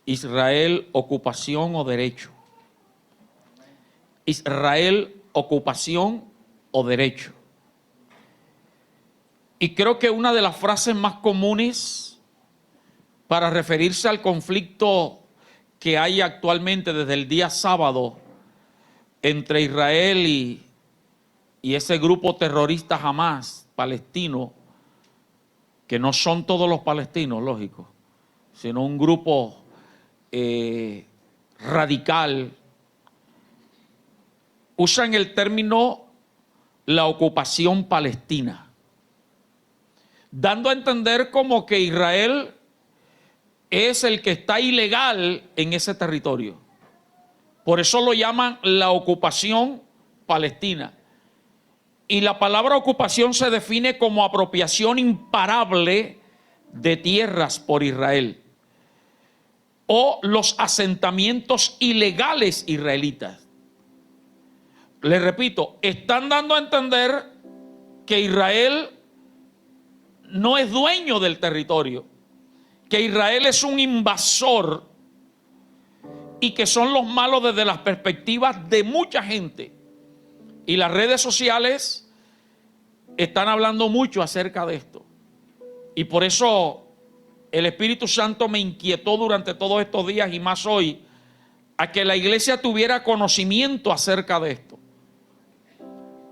Israel, ocupación o derecho. Israel, ocupación o derecho. Y creo que una de las frases más comunes para referirse al conflicto que hay actualmente desde el día sábado entre Israel y ese grupo terrorista Hamás palestino, que no son todos los palestinos, lógico, sino un grupo radical, usan el término la ocupación palestina, dando a entender como que Israel es el que está ilegal en ese territorio. Por eso lo llaman la ocupación palestina. Y la palabra ocupación se define como apropiación imparable de tierras por Israel o los asentamientos ilegales israelitas. Les repito, están dando a entender que Israel no es dueño del territorio, que Israel es un invasor y que son los malos desde las perspectivas de mucha gente. Y las redes sociales están hablando mucho acerca de esto. Y por eso el Espíritu Santo me inquietó durante todos estos días y más hoy a que la iglesia tuviera conocimiento acerca de esto.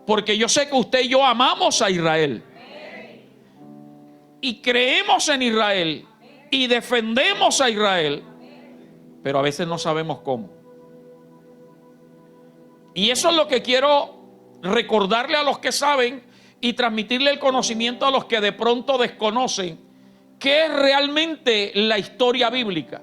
Porque yo sé que usted y yo amamos a Israel. Y creemos en Israel. Y defendemos a Israel. Pero a veces no sabemos cómo. Y eso es lo que quiero recordarle a los que saben y transmitirle el conocimiento a los que de pronto desconocen qué es realmente la historia bíblica.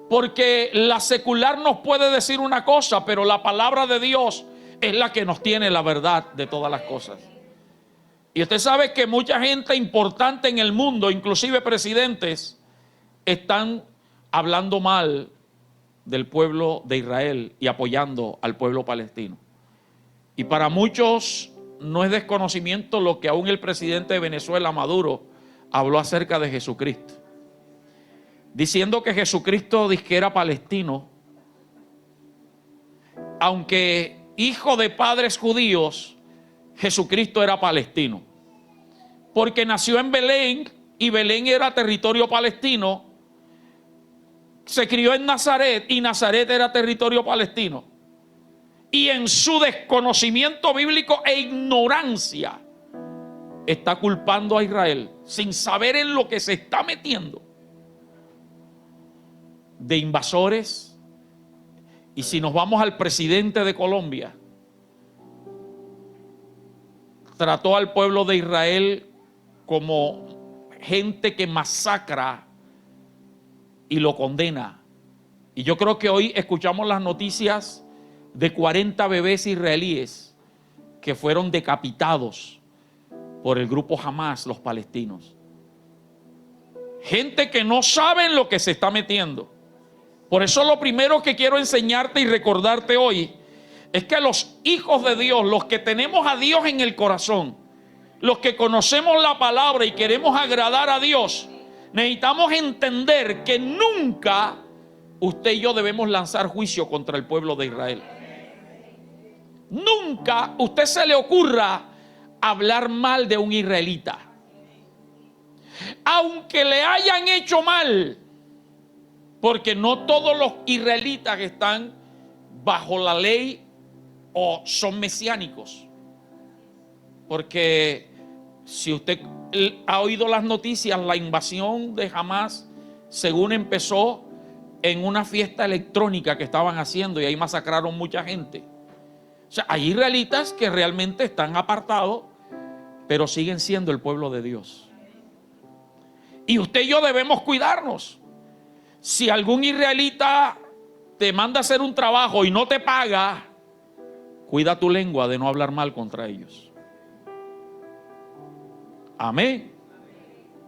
Porque la secular nos puede decir una cosa, pero la palabra de Dios es la que nos tiene la verdad de todas las cosas. Y usted sabe que mucha gente importante en el mundo, inclusive presidentes, están hablando mal del pueblo de Israel y apoyando al pueblo palestino. Y para muchos no es desconocimiento lo que aún el presidente de Venezuela, Maduro, habló acerca de Jesucristo, diciendo que Jesucristo dizque era palestino, aunque hijo de padres judíos, Jesucristo era palestino, porque nació en Belén y Belén era territorio palestino. Se crió en Nazaret y Nazaret era territorio palestino. Y en su desconocimiento bíblico e ignorancia está culpando a Israel, sin saber en lo que se está metiendo, de invasores. Y si nos vamos al presidente de Colombia, trató al pueblo de Israel como gente que masacra y lo condena. Y yo creo que hoy escuchamos las noticias de 40 bebés israelíes que fueron decapitados por el grupo Hamás, los palestinos. Gente que no sabe en lo que se está metiendo. Por eso lo primero que quiero enseñarte y recordarte hoy es que los hijos de Dios, los que tenemos a Dios en el corazón, los que conocemos la palabra y queremos agradar a Dios, necesitamos entender que nunca usted y yo debemos lanzar juicio contra el pueblo de Israel. Nunca a usted se le ocurra hablar mal de un israelita, aunque le hayan hecho mal, porque no todos los israelitas están bajo la ley o son mesiánicos. Porque si usted ha oído las noticias, la invasión de Hamás, según empezó en una fiesta electrónica que estaban haciendo y ahí masacraron mucha gente. O sea, hay israelitas que realmente están apartados, pero siguen siendo el pueblo de Dios. Y usted y yo debemos cuidarnos. Si algún israelita te manda a hacer un trabajo y no te paga, cuida tu lengua de no hablar mal contra ellos. Amén.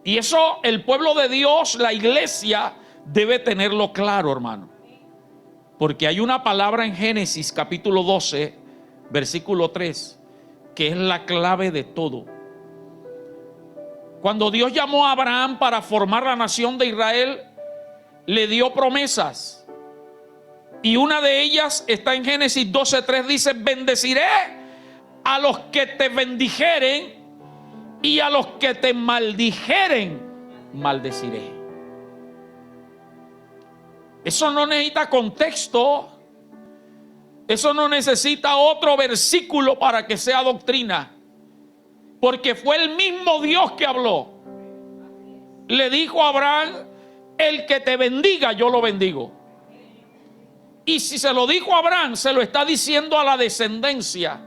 Y eso el pueblo de Dios, la iglesia, debe tenerlo claro, hermano. Porque hay una palabra en Génesis capítulo 12, versículo 3, que es la clave de todo. Cuando Dios llamó a Abraham para formar la nación de Israel, le dio promesas. Y una de ellas está en Génesis 12:3, dice: bendeciré a los que te bendijeren y a los que te maldijeren, maldeciré. Eso no necesita contexto. Eso no necesita otro versículo para que sea doctrina. Porque fue el mismo Dios que habló. Le dijo a Abraham: el que te bendiga, yo lo bendigo. Y si se lo dijo a Abraham, se lo está diciendo a la descendencia.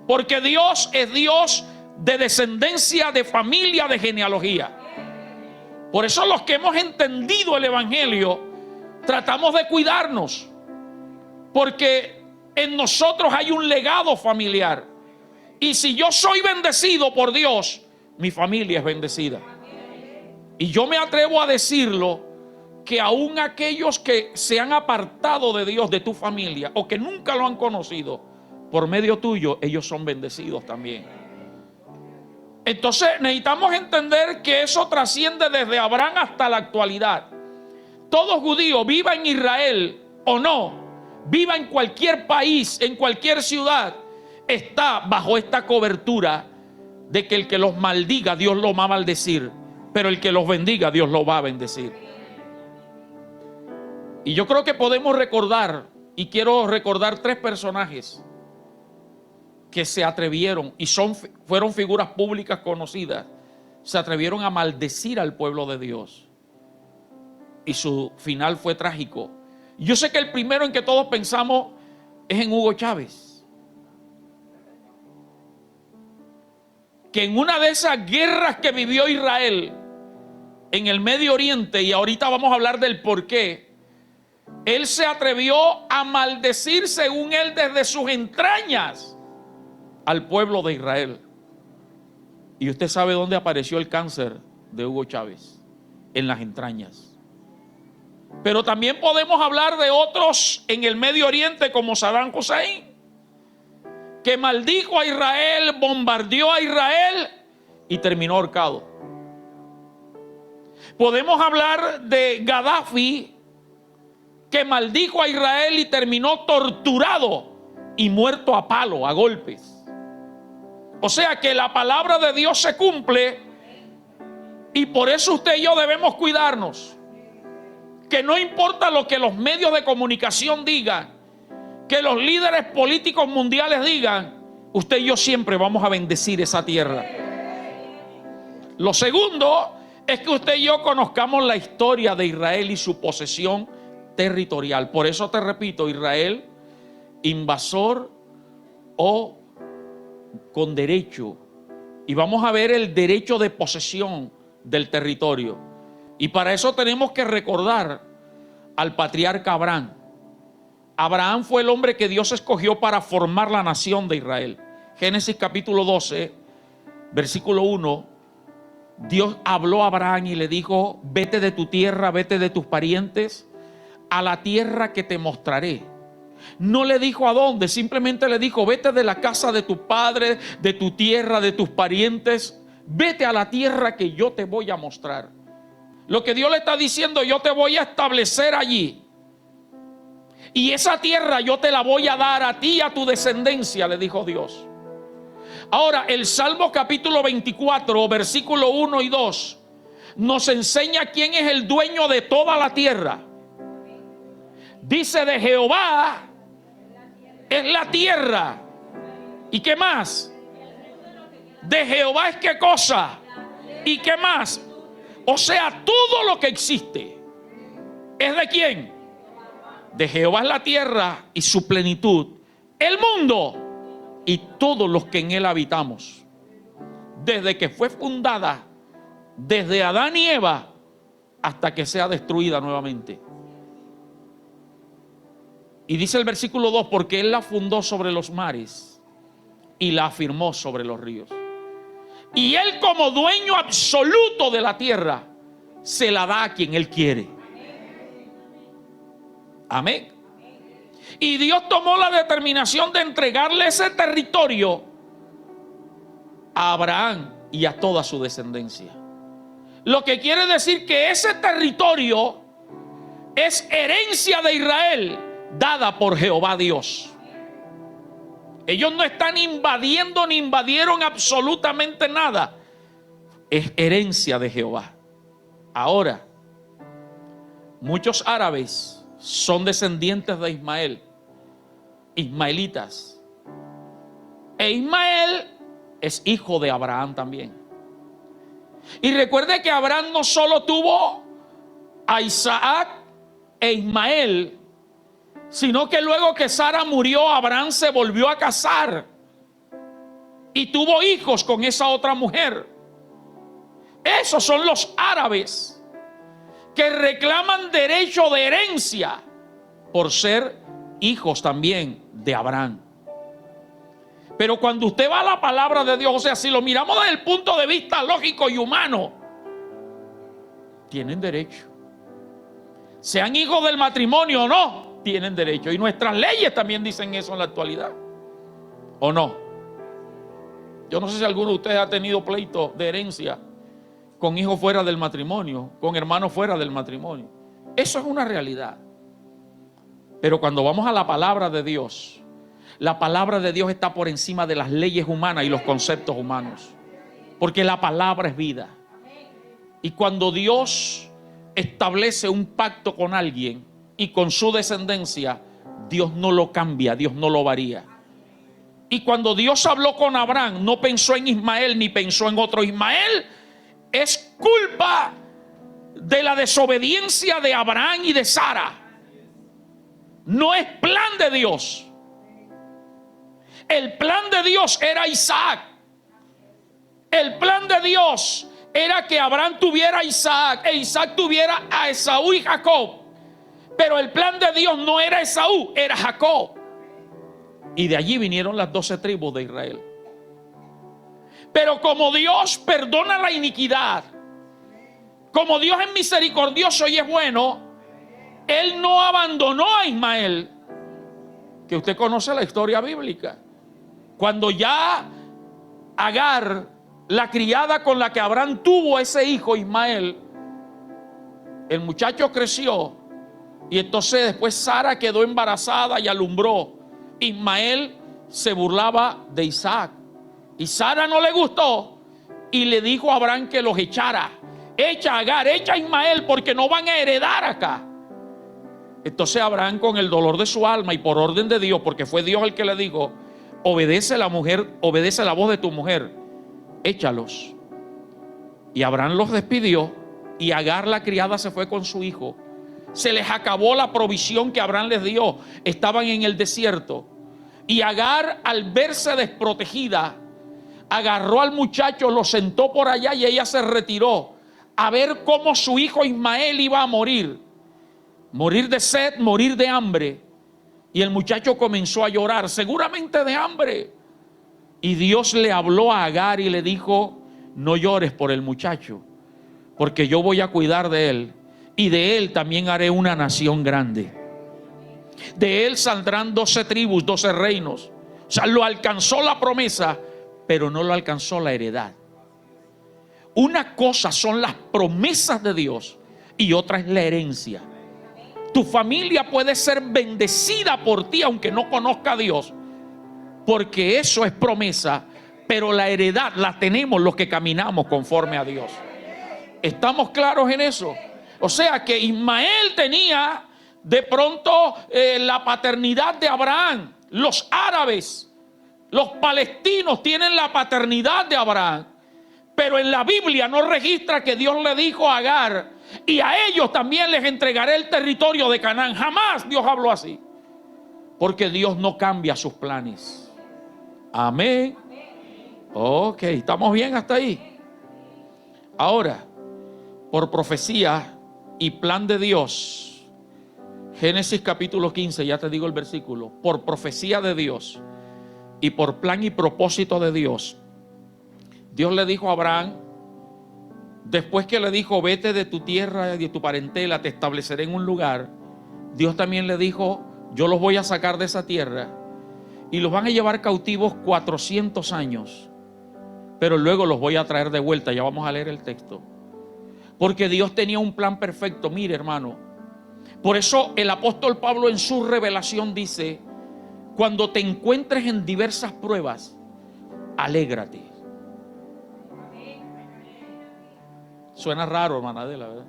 Porque Dios es Dios de descendencia, de familia, de genealogía. Por eso los que hemos entendido el evangelio tratamos de cuidarnos, porque en nosotros hay un legado familiar. Y si yo soy bendecido por Dios, mi familia es bendecida. Y yo me atrevo a decirlo, que aún aquellos que se han apartado de Dios, de tu familia, o que nunca lo han conocido, por medio tuyo, ellos son bendecidos también. Entonces necesitamos entender que eso trasciende desde Abraham hasta la actualidad. Todo judío, viva en Israel o no, viva en cualquier país, en cualquier ciudad, está bajo esta cobertura de que el que los maldiga, Dios lo va a maldecir, pero el que los bendiga, Dios lo va a bendecir. Y yo creo que podemos recordar, y quiero recordar 3 personajes que se atrevieron, y fueron figuras públicas conocidas, se atrevieron a maldecir al pueblo de Dios. Y su final fue trágico. Yo sé que el primero en que todos pensamos es en Hugo Chávez, que en una de esas guerras que vivió Israel en el Medio Oriente, y ahorita vamos a hablar del por qué, él se atrevió a maldecir, según él, desde sus entrañas al pueblo de Israel. Y usted sabe dónde apareció el cáncer de Hugo Chávez: en las entrañas. Pero también podemos hablar de otros en el Medio Oriente, como Saddam Hussein, que maldijo a Israel, bombardeó a Israel y terminó ahorcado. Podemos hablar de Gaddafi, que maldijo a Israel y terminó torturado y muerto a palo, a golpes. O sea que la palabra de Dios se cumple, y por eso usted y yo debemos cuidarnos. Que no importa lo que los medios de comunicación digan, que los líderes políticos mundiales digan, usted y yo siempre vamos a bendecir esa tierra. Lo segundo es que usted y yo conozcamos la historia de Israel y su posesión territorial. Por eso te repito, Israel, invasor o con derecho. Y vamos a ver el derecho de posesión del territorio. Y para eso tenemos que recordar al patriarca Abraham. Abraham fue el hombre que Dios escogió para formar la nación de Israel. Génesis capítulo 12, versículo 1. Dios habló a Abraham y le dijo: vete de tu tierra, vete de tus parientes, a la tierra que te mostraré. No le dijo a dónde, simplemente le dijo: vete de la casa de tu padre, de tu tierra, de tus parientes, vete a la tierra que yo te voy a mostrar. Lo que Dios le está diciendo: yo te voy a establecer allí, y esa tierra yo te la voy a dar a ti y a tu descendencia, le dijo Dios. Ahora, el Salmo capítulo 24, versículo 1 y 2, nos enseña quién es el dueño de toda la tierra. Dice: de Jehová es la tierra. ¿Y qué más? De Jehová es qué cosa. ¿Y qué más? O sea, todo lo que existe es de quién. De Jehová es la tierra y su plenitud, el mundo y todos los que en él habitamos. Desde que fue fundada, desde Adán y Eva, hasta que sea destruida nuevamente. Y dice el versículo 2: porque él la fundó sobre los mares y la afirmó sobre los ríos. Y él, como dueño absoluto de la tierra, se la da a quien él quiere. Amén. Y Dios tomó la determinación de entregarle ese territorio a Abraham y a toda su descendencia. Lo que quiere decir que ese territorio es herencia de Israel dada por Jehová Dios. Ellos no están invadiendo ni invadieron absolutamente nada. Es herencia de Jehová. Ahora, muchos árabes son descendientes de Ismael, ismaelitas. E Ismael es hijo de Abraham también. Y recuerde que Abraham no solo tuvo a Isaac e Ismael, sino que luego que Sara murió, Abraham se volvió a casar y tuvo hijos con esa otra mujer. Esos son los árabes que reclaman derecho de herencia por ser hijos también de Abraham. Pero cuando usted va a la palabra de Dios, o sea, si lo miramos desde el punto de vista lógico y humano, tienen derecho. Sean hijos del matrimonio o no, tienen derecho. Y nuestras leyes también dicen eso en la actualidad. ¿O no? Yo no sé si alguno de ustedes ha tenido pleito de herencia con hijos fuera del matrimonio, con hermanos fuera del matrimonio. Eso es una realidad. Pero cuando vamos a la palabra de Dios, la palabra de Dios está por encima de las leyes humanas y los conceptos humanos. Porque la palabra es vida. Y cuando Dios establece un pacto con alguien y con su descendencia, Dios no lo cambia, Dios no lo varía. Y cuando Dios habló con Abraham, no pensó en Ismael ni pensó en otro Ismael. Es culpa de la desobediencia de Abraham y de Sara. No es plan de Dios. El plan de Dios era Isaac. El plan de Dios era que Abraham tuviera a Isaac e Isaac tuviera a Esaú y Jacob. Pero el plan de Dios no era Esaú, era Jacob. Y de allí vinieron las 12 tribus de Israel. Pero como Dios perdona la iniquidad, como Dios es misericordioso y es bueno, Él no abandonó a Ismael, que usted conoce la historia bíblica. Cuando ya Agar, la criada con la que Abraham tuvo ese hijo Ismael, el muchacho creció y entonces después Sara quedó embarazada y alumbró. Ismael se burlaba de Isaac y Sara no le gustó y le dijo a Abraham que los echara. Echa a Agar, echa a Ismael porque no van a heredar acá. Entonces Abraham, con el dolor de su alma y por orden de Dios, porque fue Dios el que le dijo: obedece la mujer, obedece la voz de tu mujer, échalos. Y Abraham los despidió y Agar, la criada, se fue con su hijo. Se les acabó la provisión que Abraham les dio. Estaban en el desierto. Y Agar, al verse desprotegida, agarró al muchacho, lo sentó por allá y ella se retiró a ver cómo su hijo Ismael iba a morir. Morir de sed, morir de hambre. Y el muchacho comenzó a llorar, seguramente de hambre. Y Dios le habló a Agar y le dijo: no llores por el muchacho, porque yo voy a cuidar de él. Y de él también haré una nación grande. De él saldrán 12 tribus, 12 reinos. O sea, lo alcanzó la promesa, pero no lo alcanzó la heredad. Una cosa son las promesas de Dios y otra es la herencia. Tu familia puede ser bendecida por ti aunque no conozca a Dios, porque eso es promesa, pero la heredad la tenemos los que caminamos conforme a Dios. ¿Estamos claros en eso? O sea que Ismael tenía de pronto la paternidad de Abraham. Los árabes, los palestinos tienen la paternidad de Abraham. Pero en la Biblia no registra que Dios le dijo a Agar: y a ellos también les entregaré el territorio de Canaán. Jamás Dios habló así. Porque Dios no cambia sus planes. Amén. Ok, ¿estamos bien hasta ahí? Ahora, por profecía y plan de Dios, Génesis capítulo 15, ya te digo el versículo. Por profecía de Dios y por plan y propósito de Dios, Dios le dijo a Abraham, después que le dijo: vete de tu tierra y de tu parentela, te estableceré en un lugar. Dios también le dijo: yo los voy a sacar de esa tierra y los van a llevar cautivos 400 años, pero luego los voy a traer de vuelta. Ya vamos a leer el texto. Porque Dios tenía un plan perfecto. Mire, hermano, Por eso el apóstol Pablo en su revelación dice: cuando te encuentres en diversas pruebas, alégrate. Suena raro, hermana Adela, ¿verdad?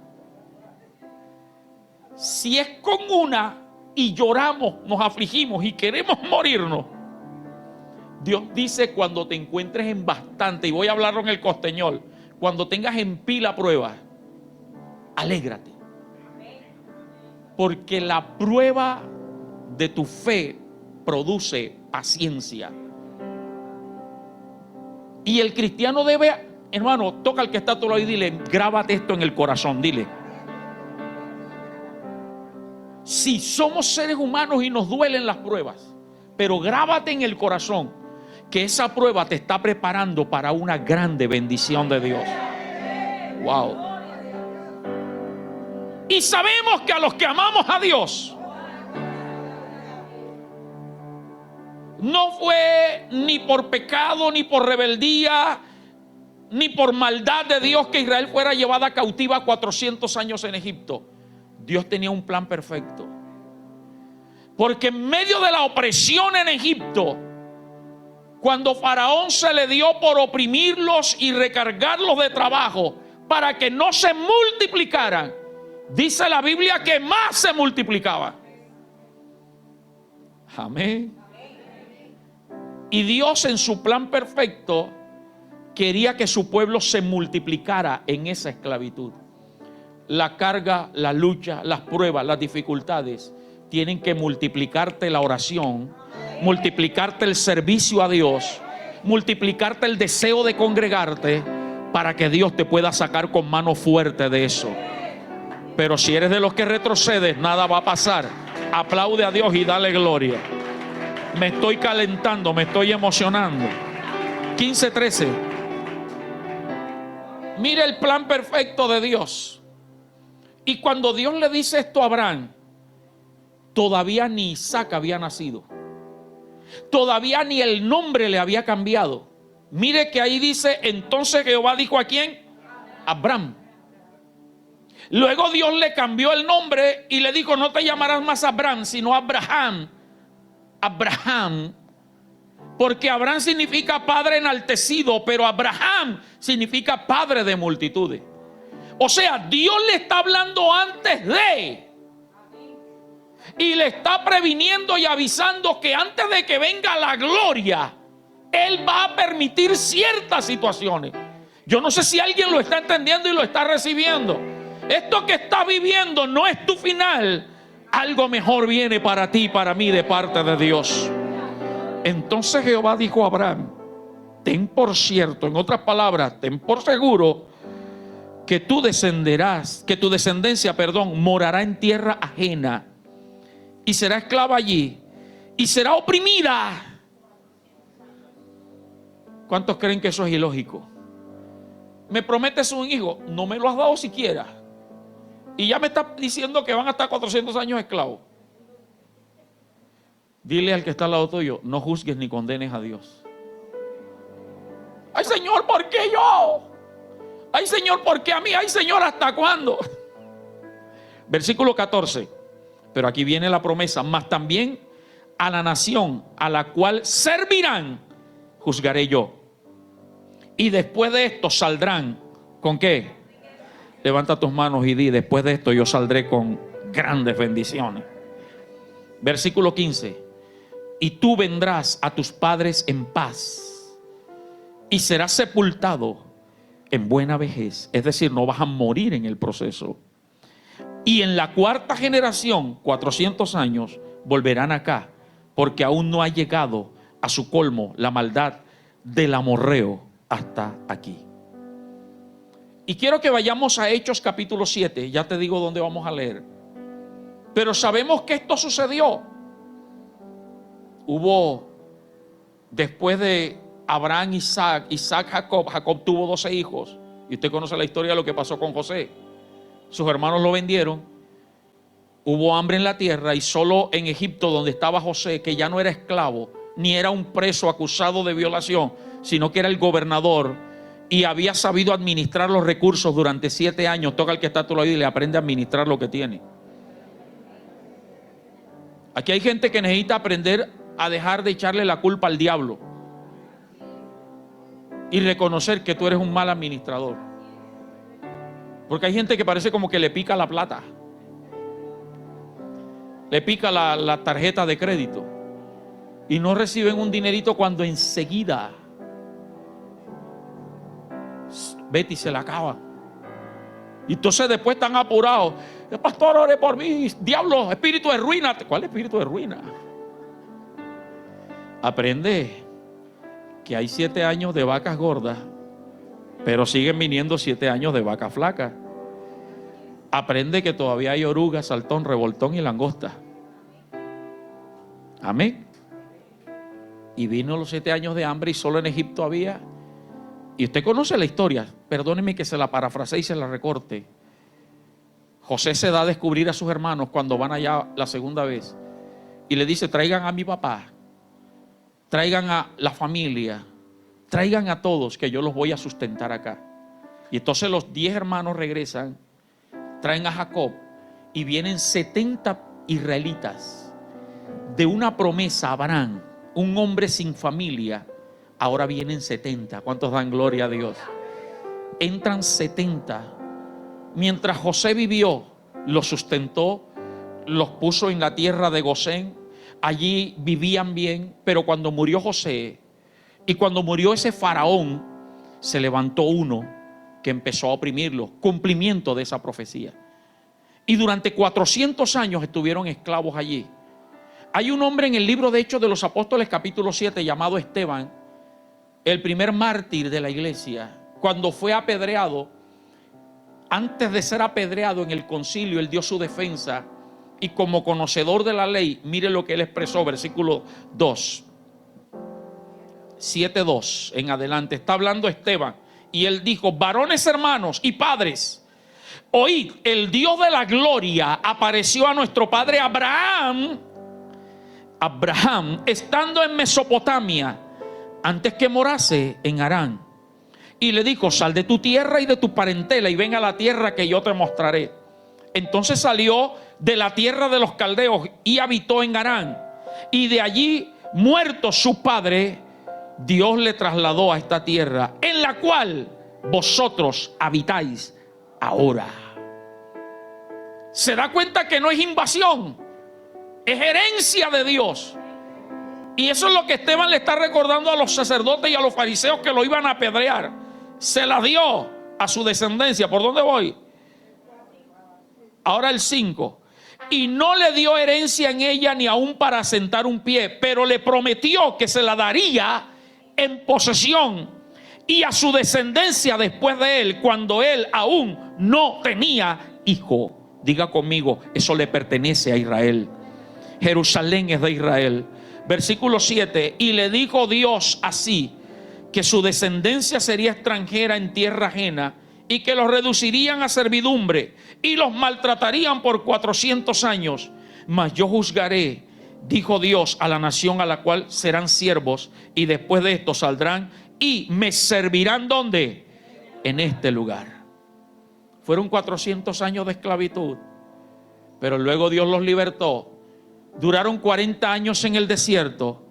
Si es con una y lloramos, nos afligimos y queremos morirnos, Dios dice: cuando te encuentres en bastante, y voy a hablarlo en el costeñol, cuando tengas en pila pruebas, alégrate. Porque la prueba de tu fe produce paciencia. Y el cristiano debe, hermano, toca al que está a tu lado y dile: grábate esto en el corazón, dile. Si somos seres humanos y nos duelen las pruebas, pero grábate en el corazón que esa prueba te está preparando para una grande bendición de Dios. Wow. Y sabemos que a los que amamos a Dios, no fue ni por pecado, ni por rebeldía, ni por maldad de Dios que Israel fuera llevada cautiva 400 años en Egipto. Dios tenía un plan perfecto. Porque en medio de la opresión en Egipto, cuando Faraón se le dio por oprimirlos y recargarlos de trabajo para que no se multiplicaran, dice la Biblia que más se multiplicaban. Amén. Y Dios en su plan perfecto quería que su pueblo se multiplicara en esa esclavitud. La carga, la lucha, las pruebas, las dificultades tienen que multiplicarte la oración, multiplicarte el servicio a Dios, multiplicarte el deseo de congregarte para que Dios te pueda sacar con mano fuerte de eso. Pero si eres de los que retrocedes, nada va a pasar. Aplaude a Dios y dale gloria. Me estoy calentando, me estoy emocionando. 15:13. Mire el plan perfecto de Dios. Y cuando Dios le dice esto a Abraham, todavía ni Isaac había nacido. Todavía ni el nombre le había cambiado. Mire que ahí dice: entonces Jehová dijo ¿a quién? Abraham. Luego Dios le cambió el nombre y le dijo: no te llamarás más Abraham, sino Abraham. Abraham, porque Abraham significa padre enaltecido, pero Abraham significa padre de multitudes. O sea, Dios le está hablando antes de, y le está previniendo y avisando que antes de que venga la gloria, Él va a permitir ciertas situaciones. Yo no sé si alguien lo está entendiendo y lo está recibiendo. Esto que estás viviendo no es tu final. Algo mejor viene para ti y para mí de parte de Dios. Entonces Jehová dijo a Abraham: ten por cierto, en otras palabras, ten por seguro que tú descenderás, que tu descendencia, morará en tierra ajena y será esclava allí y será oprimida. ¿Cuántos creen que eso es ilógico? Me prometes un hijo, no me lo has dado siquiera, y ya me estás diciendo que van a estar 400 años esclavos. Dile al que está al lado tuyo: no juzgues ni condenes a Dios. Ay, Señor, ¿por qué yo? Ay, Señor, ¿por qué a mí? Ay, Señor, ¿hasta cuándo? Versículo 14. Pero aquí viene la promesa: mas también a la nación a la cual servirán juzgaré yo. Y después de esto saldrán ¿con qué? Levanta tus manos y di: después de esto yo saldré con grandes bendiciones. Versículo 15. Y tú vendrás a tus padres en paz y serás sepultado en buena vejez. Es decir, no vas a morir en el proceso. Y en la cuarta generación, 400 años, volverán acá, porque aún no ha llegado a su colmo la maldad del amorreo hasta aquí. Y quiero que vayamos a Hechos capítulo 7. Ya te digo dónde vamos a leer. Pero sabemos que esto sucedió. Hubo, después de Abraham, Isaac, Jacob. Jacob tuvo 12 hijos. Y usted conoce la historia de lo que pasó con José. Sus hermanos lo vendieron. Hubo hambre en la tierra y solo en Egipto, donde estaba José, que ya no era esclavo, ni era un preso acusado de violación, sino que era el gobernador y había sabido administrar los recursos durante 7 años. Toca al que está a tu lado y le aprende a administrar lo que tiene. Aquí hay gente que necesita aprender a dejar de echarle la culpa al diablo y reconocer que tú eres un mal administrador. Porque hay gente que parece como que le pica la plata, le pica la tarjeta de crédito y no reciben un dinerito cuando enseguida Betty se la acaba. Y entonces después están apurados. El pastor, ore por mí. Diablo, espíritu de ruina. ¿Cuál espíritu de ruina? Aprende que hay 7 años de vacas gordas, pero siguen viniendo 7 años de vacas flacas. Aprende que todavía hay oruga, saltón, revoltón y langosta. Amén. Y vino los 7 años de hambre y solo en Egipto había. Y usted conoce la historia, perdóneme que se la parafrasee y se la recorte. José se da a descubrir a sus hermanos cuando van allá la segunda vez y le dice: traigan a mi papá, traigan a la familia, traigan a todos, que yo los voy a sustentar acá. Y entonces los 10 hermanos regresan, traen a Jacob y vienen 70 israelitas de una promesa a Abraham, un hombre sin familia. Ahora vienen 70. ¿Cuántos dan gloria a Dios? Entran 70. Mientras José vivió, los sustentó, los puso en la tierra de Gosén. Allí vivían bien, pero cuando murió José y cuando murió ese faraón, se levantó uno que empezó a oprimirlos. Cumplimiento de esa profecía. Y durante 400 años estuvieron esclavos allí. Hay un hombre en el libro de Hechos de los Apóstoles capítulo 7 llamado Esteban, el primer mártir de la iglesia. Cuando fue apedreado, antes de ser apedreado en el concilio, él dio su defensa y como conocedor de la ley, mire lo que él expresó, versículo 2, 7:2 en adelante, está hablando Esteban y él dijo: varones hermanos y padres, oíd, el Dios de la gloria apareció a nuestro padre Abraham, estando en Mesopotamia, antes que morase en Harán, y le dijo: sal de tu tierra y de tu parentela y ven a la tierra que yo te mostraré. Entonces salió de la tierra de los caldeos y habitó en Harán, y de allí, muerto su padre, Dios le trasladó a esta tierra en la cual vosotros habitáis ahora. ¿Se da cuenta que no es invasión? Es herencia de Dios. Y eso es lo que Esteban le está recordando a los sacerdotes y a los fariseos que lo iban a apedrear. Se la dio a su descendencia. ¿Por dónde voy? Ahora el 5. Y no le dio herencia en ella ni aún para sentar un pie, pero le prometió que se la daría en posesión y a su descendencia después de él, cuando él aún no tenía hijo. Diga conmigo, eso le pertenece a Israel. Jerusalén es de Israel. Versículo 7, y le dijo Dios así, que su descendencia sería extranjera en tierra ajena y que los reducirían a servidumbre y los maltratarían por 400 años. Mas yo juzgaré, dijo Dios, a la nación a la cual serán siervos, y después de esto saldrán y me servirán. ¿Dónde? En este lugar. Fueron 400 años de esclavitud, pero luego Dios los libertó. Duraron 40 años en el desierto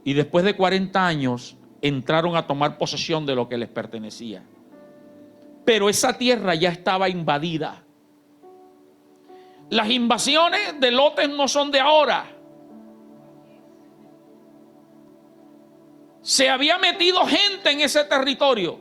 y después de 40 años entraron a tomar posesión de lo que les pertenecía. Pero esa tierra ya estaba invadida. Las invasiones de lotes no son de ahora. Se había metido gente en ese territorio.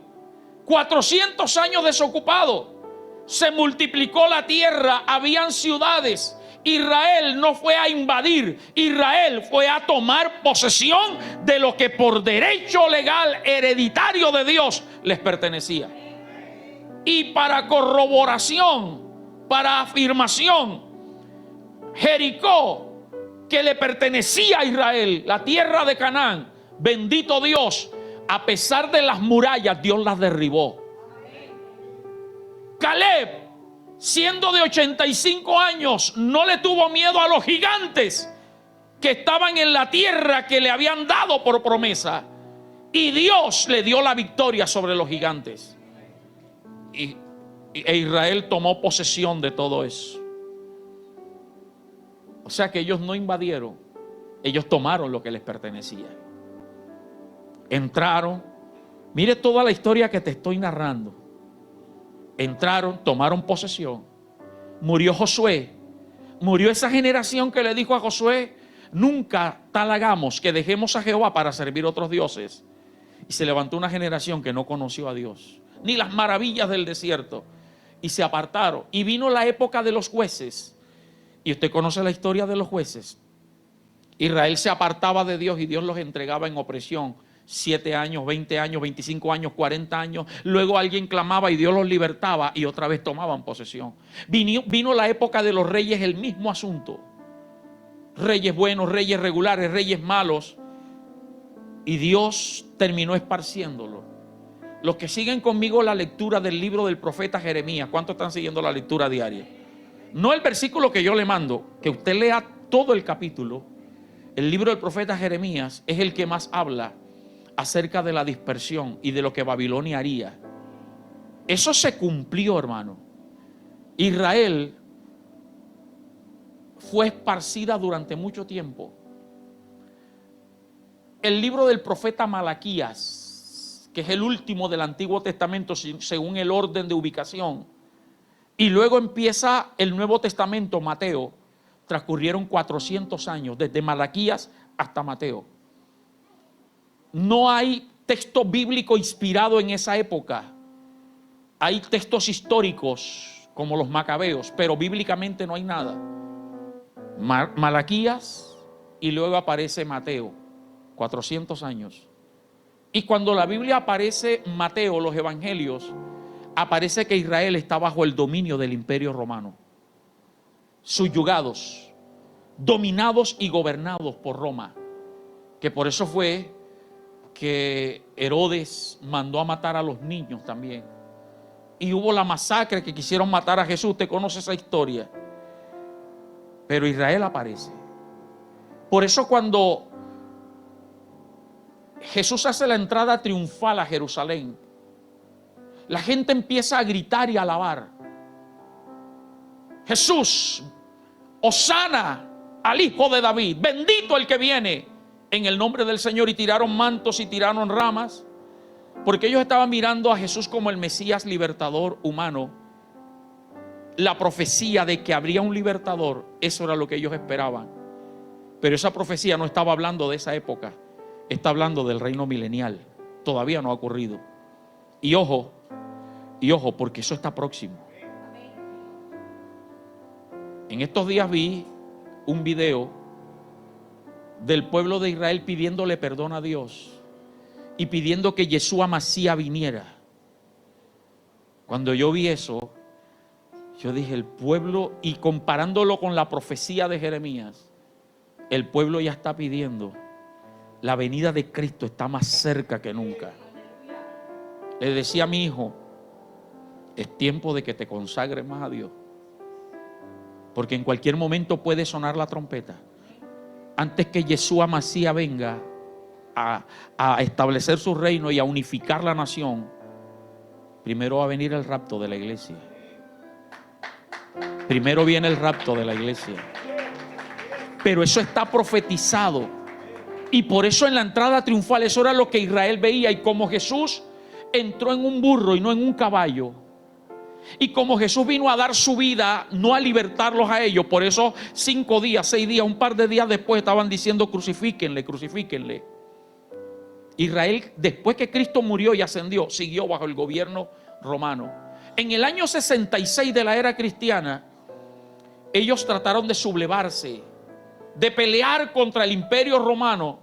400 años desocupado. Se multiplicó la tierra, habían ciudades. Israel no fue a invadir, Israel fue a tomar posesión de lo que por derecho legal hereditario de Dios les pertenecía. Y para corroboración, para afirmación, Jericó, que le pertenecía a Israel, la tierra de Canaán, bendito Dios, a pesar de las murallas, Dios las derribó. Caleb, siendo de 85 años, no le tuvo miedo a los gigantes que estaban en la tierra que le habían dado por promesa. Y Dios le dio la victoria sobre los gigantes. E Israel tomó posesión de todo eso. sea que ellos no invadieron, ellos tomaron lo que les pertenecía. Entraron, mire toda la historia que te estoy narrando. Entraron, tomaron posesión. Murió Josué. Murió esa generación que le dijo a Josué: nunca tal hagamos que dejemos a Jehová para servir a otros dioses. Y se levantó una generación que no conoció a Dios, ni las maravillas del desierto, y se apartaron. Y vino la época de los jueces. Y usted conoce la historia de los jueces. Israel se apartaba de Dios y Dios los entregaba en opresión. 7 años, 20 años, 25 años, 40 años. Luego alguien clamaba y Dios los libertaba y otra vez tomaban posesión. Vino la época de los reyes, el mismo asunto. Reyes buenos, reyes regulares, reyes malos. Y Dios terminó esparciéndolo. Los que siguen conmigo la lectura del libro del profeta Jeremías, ¿cuántos están siguiendo la lectura diaria? No el versículo que yo le mando, que usted lea todo el capítulo. El libro del profeta Jeremías es el que más habla acerca de la dispersión y de lo que Babilonia haría. Eso se cumplió, hermano. Israel fue esparcida durante mucho tiempo. El libro del profeta Malaquías, que es el último del Antiguo Testamento según el orden de ubicación, y luego empieza el Nuevo Testamento, Mateo. Transcurrieron 400 años, desde Malaquías hasta Mateo. No hay texto bíblico inspirado en esa época. Hay textos históricos como los macabeos, pero bíblicamente no hay nada. Malaquías y luego aparece Mateo, 400 años. Y cuando la Biblia aparece Mateo, los evangelios, aparece que Israel está bajo el dominio del Imperio Romano. Subyugados, dominados y gobernados por Roma. Que por eso fue que Herodes mandó a matar a los niños también. Y hubo la masacre que quisieron matar a Jesús. Usted conoce esa historia. Pero Israel aparece. Por eso cuando Jesús hace la entrada triunfal a Jerusalén, la gente empieza a gritar y a alabar. Jesús, Hosana al Hijo de David, bendito el que viene en el nombre del Señor. Y tiraron mantos y tiraron ramas, porque ellos estaban mirando a Jesús como el Mesías libertador humano. La profecía de que habría un libertador, eso era lo que ellos esperaban. Pero esa profecía no estaba hablando de esa época, está hablando del reino milenial. Todavía no ha ocurrido. Y ojo, porque eso está próximo. En estos días vi un video del pueblo de Israel pidiéndole perdón a Dios y pidiendo que Yeshua Masía viniera. Cuando yo vi eso, yo dije, el pueblo, y comparándolo con la profecía de Jeremías, el pueblo ya está pidiendo, la venida de Cristo está más cerca que nunca. Le decía a mi hijo, es tiempo de que te consagres más a Dios, porque en cualquier momento puede sonar la trompeta. Antes que Yeshua Masía venga a establecer su reino y a unificar la nación, primero va a venir el rapto de la iglesia. Primero viene el rapto de la iglesia. Pero eso está profetizado. Y por eso en la entrada triunfal, eso era lo que Israel veía. Y como Jesús entró en un burro y no en un caballo, y como Jesús vino a dar su vida, no a libertarlos a ellos, por eso 5 días, 6 días, un par de días después estaban diciendo crucifíquenle, crucifíquenle. Israel, después que Cristo murió y ascendió, siguió bajo el gobierno romano. En el año 66 de la era cristiana, ellos trataron de sublevarse, de pelear contra el imperio romano,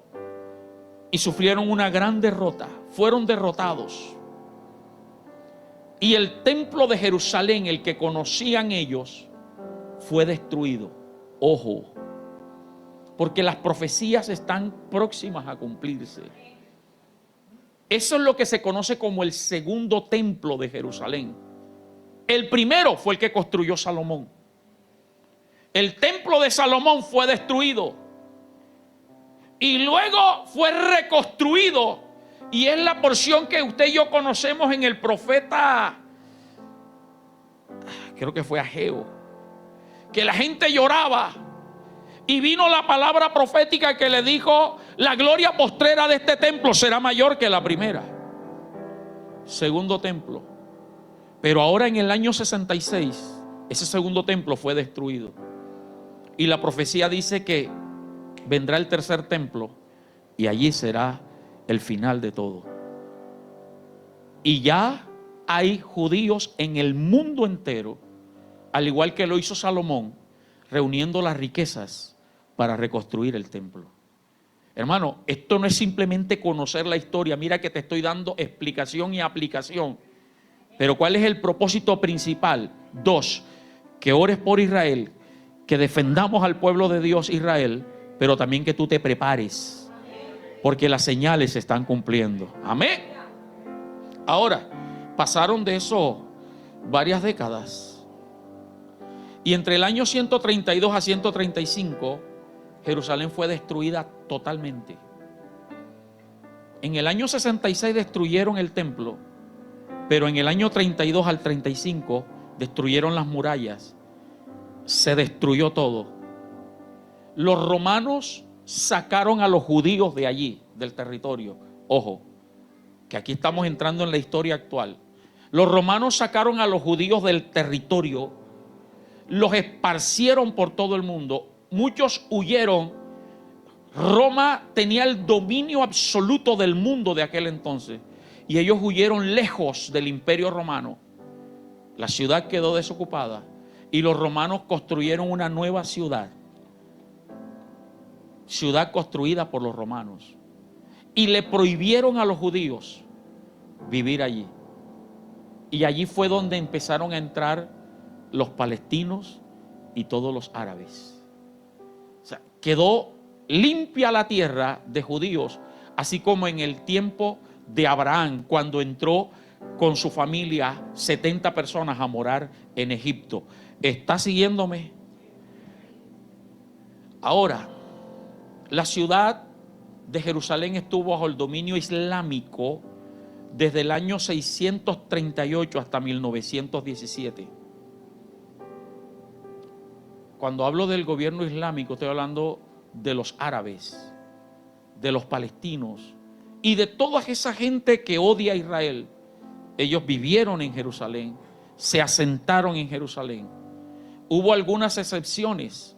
y sufrieron una gran derrota. Fueron derrotados. Y el templo de Jerusalén, el que conocían ellos, fue destruido. Ojo, porque las profecías están próximas a cumplirse. Eso es lo que se conoce como el segundo templo de Jerusalén. El primero fue el que construyó Salomón. El templo de Salomón fue destruido y luego fue reconstruido. Y es la porción que usted y yo conocemos en el profeta, creo que fue Ageo, que la gente lloraba Y vino la palabra profética que le dijo: la gloria postrera de este templo será mayor que la primera. Segundo templo. Pero ahora en el año 66, ese segundo templo fue destruido. Y la profecía dice que vendrá el tercer templo y allí será el final de todo. Y ya hay judíos en el mundo entero, al igual que lo hizo Salomón, reuniendo las riquezas para reconstruir el templo. Hermano, esto no es simplemente conocer la historia. Mira que te estoy dando explicación y aplicación. Pero ¿cuál es el propósito principal? 2, que ores por Israel, que defendamos al pueblo de Dios Israel, pero también que tú te prepares, porque las señales se están cumpliendo. Amén. Ahora, pasaron de eso varias décadas. Y entre el año 132 a 135, Jerusalén fue destruida totalmente. En el año 66 destruyeron el templo, pero en el año 32 al 35 destruyeron las murallas. Se destruyó todo. Los romanos sacaron a los judíos de allí, del territorio. Ojo, que aquí estamos entrando en la historia actual. Los romanos sacaron a los judíos del territorio, los esparcieron por todo el mundo. Muchos huyeron. Roma tenía el dominio absoluto del mundo de aquel entonces, y ellos huyeron lejos del imperio romano. La ciudad quedó desocupada y los romanos construyeron una nueva ciudad construida por los romanos, y le prohibieron a los judíos vivir allí. Y allí fue donde empezaron a entrar los palestinos y todos los árabes. O sea, quedó limpia la tierra de judíos, así como en el tiempo de Abraham, cuando entró con su familia 70 personas a morar en Egipto. ¿Está siguiéndome? Ahora, la ciudad de Jerusalén estuvo bajo el dominio islámico desde el año 638 hasta 1917. Cuando hablo del gobierno islámico, estoy hablando de los árabes, de los palestinos y de toda esa gente que odia a Israel. Ellos vivieron en Jerusalén, se asentaron en Jerusalén. Hubo algunas excepciones,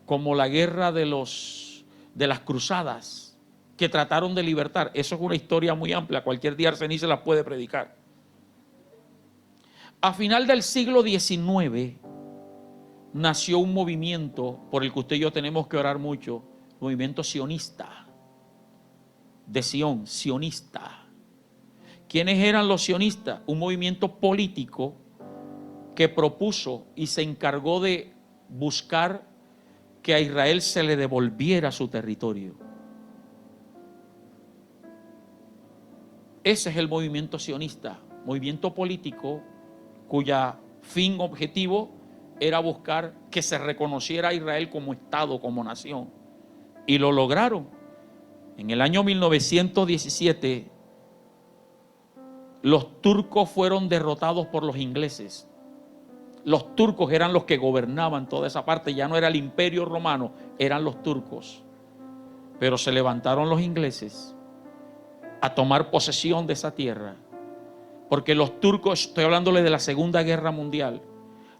como la guerra de las cruzadas, que trataron de libertar. Eso es una historia muy amplia, cualquier día Arsenio se la puede predicar. A final del siglo XIX nació un movimiento por el que usted y yo tenemos que orar mucho, movimiento sionista, de Sión, sionista. ¿Quiénes eran los sionistas? Un movimiento político que propuso y se encargó de buscar que a Israel se le devolviera su territorio. Ese es el movimiento sionista, movimiento político cuya fin objetivo era buscar que se reconociera a Israel como Estado, como nación. Y lo lograron. En el año 1917, los turcos fueron derrotados por los ingleses. Los turcos eran los que gobernaban toda esa parte, ya no era el imperio romano, eran los turcos. Pero se levantaron los ingleses a tomar posesión de esa tierra, porque los turcos, estoy hablándole de la Segunda Guerra Mundial,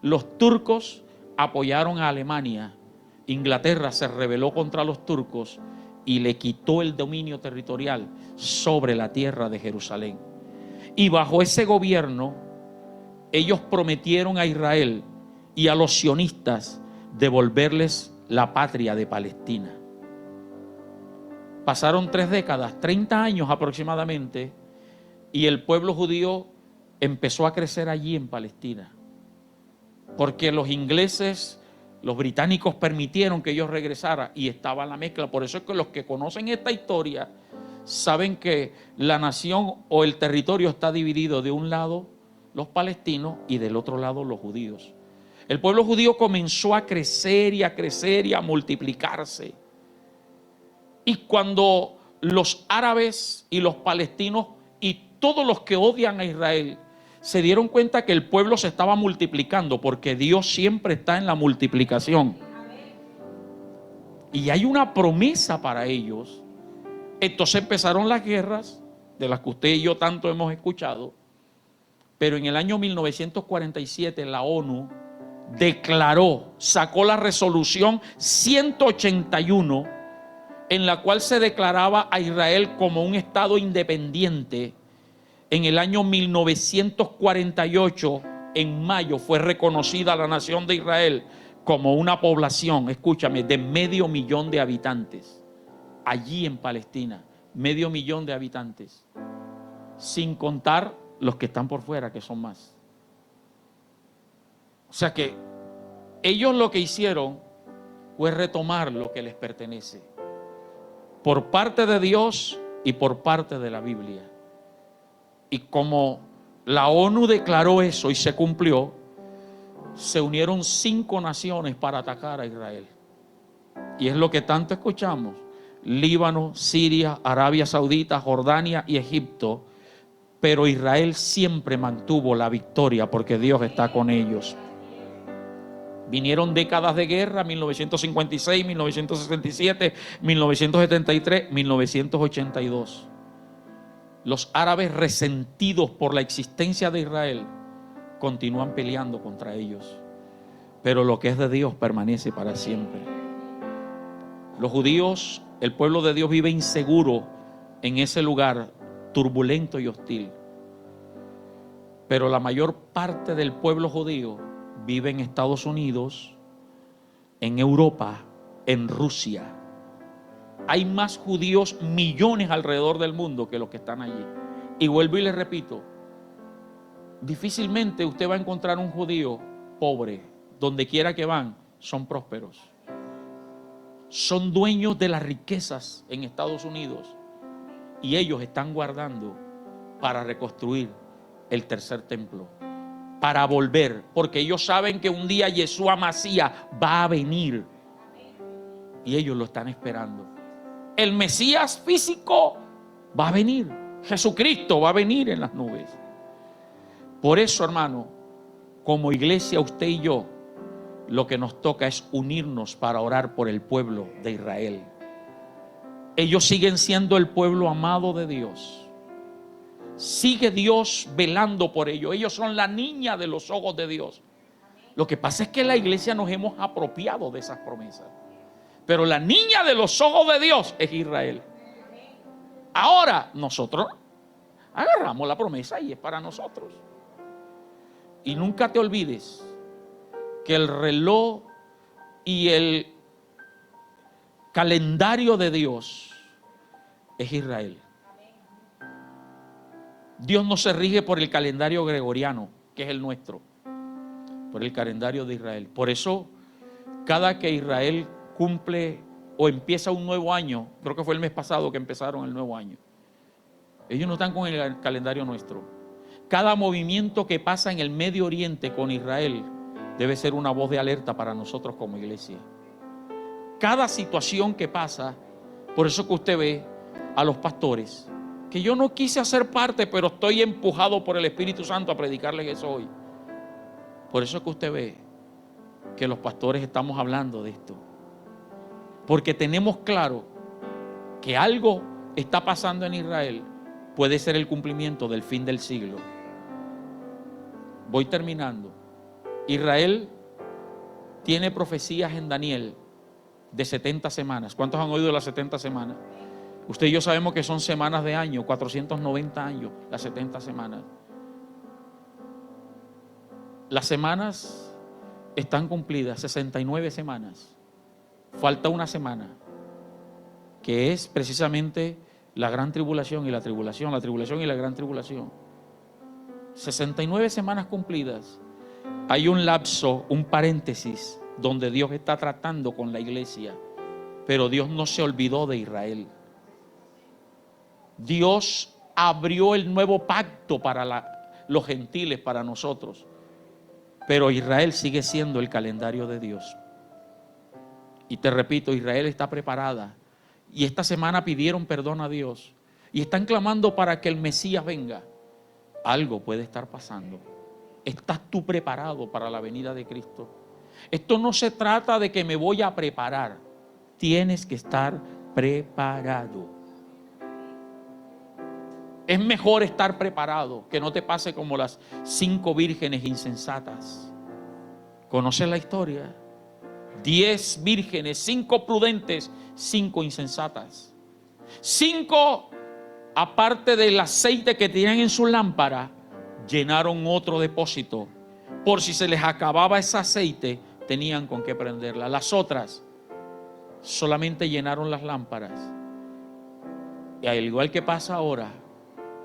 los turcos apoyaron a Alemania. Inglaterra se rebeló contra los turcos y le quitó el dominio territorial sobre la tierra de Jerusalén. Y bajo ese gobierno, ellos prometieron a Israel y a los sionistas devolverles la patria de Palestina. Pasaron 3 décadas, 30 años aproximadamente, y el pueblo judío empezó a crecer allí en Palestina, porque los ingleses, los británicos permitieron que ellos regresaran y estaba la mezcla. Por eso es que los que conocen esta historia saben que la nación o el territorio está dividido: de un lado los palestinos y del otro lado los judíos. El pueblo judío comenzó a crecer y a multiplicarse. Y cuando los árabes y los palestinos y todos los que odian a Israel se dieron cuenta que el pueblo se estaba multiplicando, porque Dios siempre está en la multiplicación. y hay una promesa para ellos. Entonces empezaron las guerras, de las que usted y yo tanto hemos escuchado, pero en el año 1947 la ONU declaró, sacó la resolución 181, en la cual se declaraba a Israel como un estado independiente. En el año 1948, en mayo, fue reconocida la nación de Israel como una población, escúchame, de 500,000 de habitantes. Allí en Palestina, 500,000 de habitantes, sin contar los que están por fuera, que son más. O sea que ellos lo que hicieron fue retomar lo que les pertenece, por parte de Dios y por parte de la Biblia. Y como la ONU declaró eso y se cumplió, se unieron 5 naciones para atacar a Israel. Y es lo que tanto escuchamos: Líbano, Siria, Arabia Saudita, Jordania y Egipto. Pero Israel siempre mantuvo la victoria porque Dios está con ellos. Vinieron décadas de guerra: 1956, 1967, 1973, 1982. Los árabes, resentidos por la existencia de Israel, continúan peleando contra ellos. Pero lo que es de Dios permanece para siempre. Los judíos, el pueblo de Dios, vive inseguro en ese lugar turbulento y hostil. Pero la mayor parte del pueblo judío vive en Estados Unidos, en Europa, en Rusia. Hay más judíos, millones alrededor del mundo, que los que están allí. Y vuelvo y les repito, difícilmente usted va a encontrar un judío pobre. Donde quiera que van, son prósperos. Son dueños de las riquezas en Estados Unidos. Y ellos están guardando para reconstruir el tercer templo, para volver, porque ellos saben que un día Yeshua Masías va a venir y ellos lo están esperando. El Mesías físico va a venir, Jesucristo va a venir en las nubes. Por eso, hermano, como iglesia, usted y yo, lo que nos toca es unirnos para orar por el pueblo de Israel. Ellos siguen siendo el pueblo amado de Dios. Sigue Dios velando por ellos. Ellos son la niña de los ojos de Dios. Lo que pasa es que la iglesia nos hemos apropiado de esas promesas. Pero la niña de los ojos de Dios es Israel. Ahora nosotros agarramos la promesa y es para nosotros. Y nunca te olvides que el reloj y el calendario de Dios es Israel. Dios no se rige por el calendario gregoriano, que es el nuestro, por el calendario de Israel. Por eso, cada que Israel cumple o empieza un nuevo año, creo que fue el mes pasado que empezaron el nuevo año, ellos no están con el calendario nuestro. Cada movimiento que pasa en el Medio Oriente con Israel debe ser una voz de alerta para nosotros como iglesia. Cada situación que pasa, por eso que usted ve a los pastores, que yo no quise hacer parte, pero estoy empujado por el Espíritu Santo a predicarles eso hoy. Por eso que usted ve que los pastores estamos hablando de esto. Porque tenemos claro que algo está pasando en Israel. Puede ser el cumplimiento del fin del siglo. Voy terminando. Israel tiene profecías en Daniel de 70 semanas. ¿Cuántos han oído de las 70 semanas? Usted y yo sabemos que son semanas de año, 490 años, las 70 semanas. Las semanas están cumplidas, 69 semanas. Falta una semana, que es precisamente la gran tribulación y la tribulación y la gran tribulación. 69 semanas cumplidas. Hay un lapso, un paréntesis, donde Dios está tratando con la iglesia, pero Dios no se olvidó de Israel. Dios abrió el nuevo pacto para los gentiles, para nosotros, pero Israel sigue siendo el calendario de Dios. Y te repito, Israel está preparada, y esta semana pidieron perdón a Dios y están clamando para que el Mesías venga. Algo puede estar pasando. ¿Estás tú preparado para la venida de Cristo? Esto no se trata de que me voy a preparar. Tienes que estar preparado. Es mejor estar preparado, que no te pase como las 5 vírgenes insensatas. ¿Conoces la historia? 10 vírgenes, 5 prudentes, 5 insensatas. 5, aparte del aceite que tenían en su lámpara, llenaron otro depósito. Por si se les acababa ese aceite, tenían con qué prenderla. Las otras solamente llenaron las lámparas. Y al igual que pasa ahora,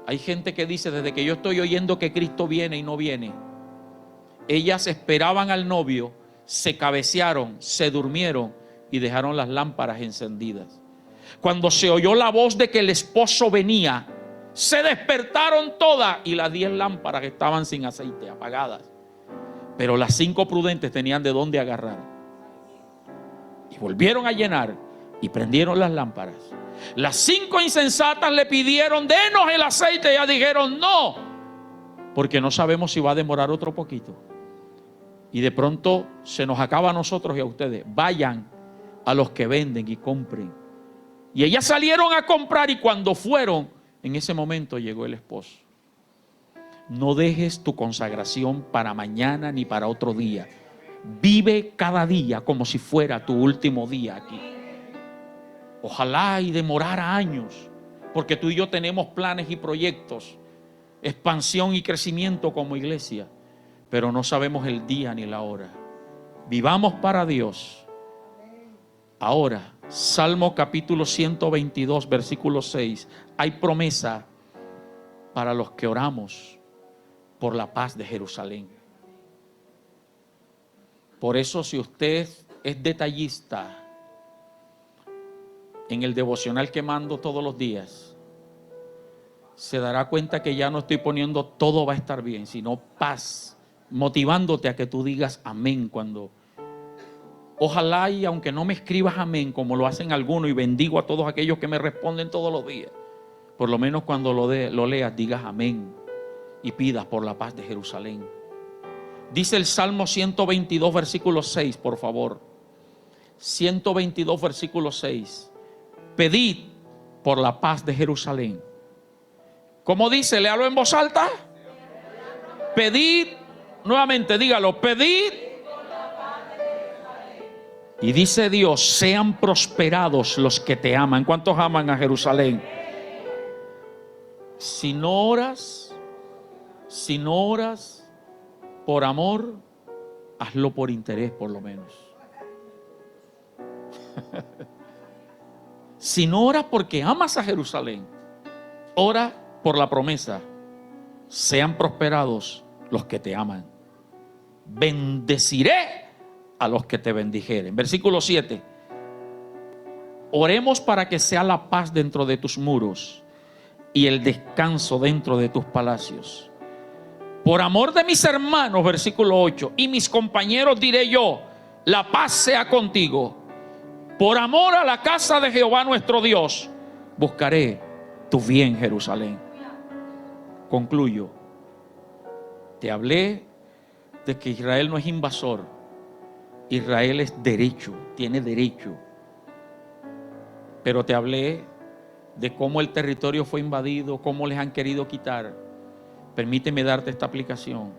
hay gente que dice, desde que yo estoy oyendo que Cristo viene y no viene. Ellas esperaban al novio, se cabecearon, se durmieron y dejaron las lámparas encendidas. Cuando se oyó la voz de que el esposo venía, se despertaron todas y las 10 lámparas estaban sin aceite, apagadas. Pero las 5 prudentes tenían de dónde agarrar. Y volvieron a llenar y prendieron las lámparas. Las 5 insensatas le pidieron, denos el aceite. Y ellas dijeron, no, porque no sabemos si va a demorar otro poquito. Y de pronto se nos acaba a nosotros y a ustedes. Vayan a los que venden y compren. Y ellas salieron a comprar, y cuando fueron, en ese momento llegó el esposo. No dejes tu consagración para mañana ni para otro día. Vive cada día como si fuera tu último día aquí. Ojalá y demorara años, porque tú y yo tenemos planes y proyectos, expansión y crecimiento como iglesia, pero no sabemos el día ni la hora. Vivamos para Dios. Ahora, Salmo capítulo 122, versículo 6. Hay promesa para los que oramos por la paz de Jerusalén. Por eso, si usted es detallista en el devocional que mando todos los días, se dará cuenta que ya no estoy poniendo todo va a estar bien, sino paz, motivándote a que tú digas amén cuando... Ojalá, y aunque no me escribas amén como lo hacen algunos, y bendigo a todos aquellos que me responden todos los días, por lo menos cuando lo leas digas amén y pidas por la paz de Jerusalén. Dice el Salmo 122 versículo 6, por favor. 122 versículo 6. Pedid por la paz de Jerusalén. ¿Cómo dice? Léalo en voz alta. Pedid, nuevamente dígalo, pedid. Y dice Dios, sean prosperados los que te aman. ¿Cuántos aman a Jerusalén? Si no oras por amor, hazlo por interés por lo menos. Si no oras porque amas a Jerusalén, ora por la promesa. Sean prosperados los que te aman. Bendeciré a los que te bendijeren. Versículo 7. Oremos para que sea la paz dentro de tus muros y el descanso dentro de tus palacios. Por amor de mis hermanos, versículo 8, y mis compañeros diré yo, la paz sea contigo. Por amor a la casa de Jehová nuestro Dios, buscaré tu bien, Jerusalén. Concluyo. Te hablé de que Israel no es invasor. Israel es derecho, tiene derecho. Pero te hablé de cómo el territorio fue invadido, cómo les han querido quitar. Permíteme darte esta aplicación.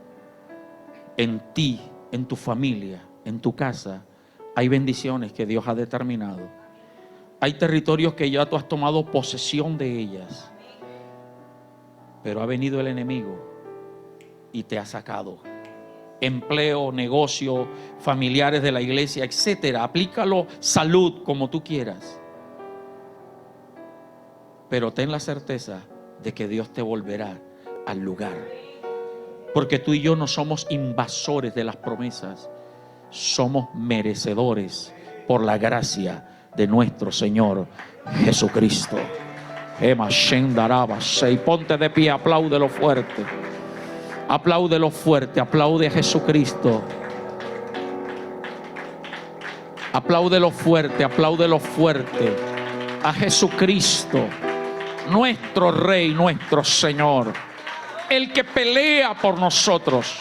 En ti, en tu familia, en tu casa, hay bendiciones que Dios ha determinado. Hay territorios que ya tú has tomado posesión de ellas. Pero ha venido el enemigo y te ha sacado. Empleo, negocio, familiares de la iglesia, etcétera. Aplícalo, salud, como tú quieras. Pero ten la certeza de que Dios te volverá al lugar. Porque tú y yo no somos invasores de las promesas. Somos merecedores por la gracia de nuestro Señor Jesucristo. Y ponte de pie, apláudelo fuerte. Apláudelo fuerte, aplaude a Jesucristo. Apláudelo fuerte a Jesucristo, nuestro Rey, nuestro Señor, el que pelea por nosotros.